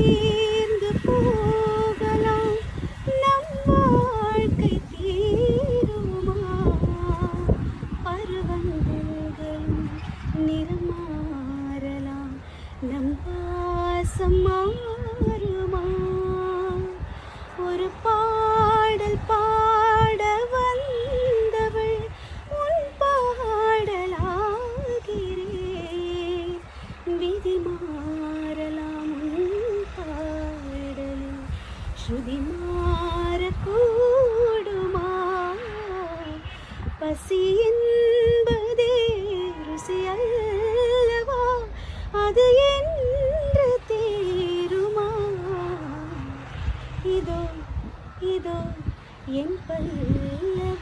தீர்ந்து போகலாம், நம் வாழ்க்கை தீருமா? பருவங்களும் நிறம் மாறலாம், நம் வாசம் மாறுமா? ஒரு பாடல் பாட வந்தவள் உன் பாடலாகிறேன். விதி மாறலாம் உன் பாடலில், ஸ்ருதி மாறக்கூடுமா? பசி என்பதே ருசி அல்லவா, அது என்று தீருமா? இதோ இதோ என் பல்லவி.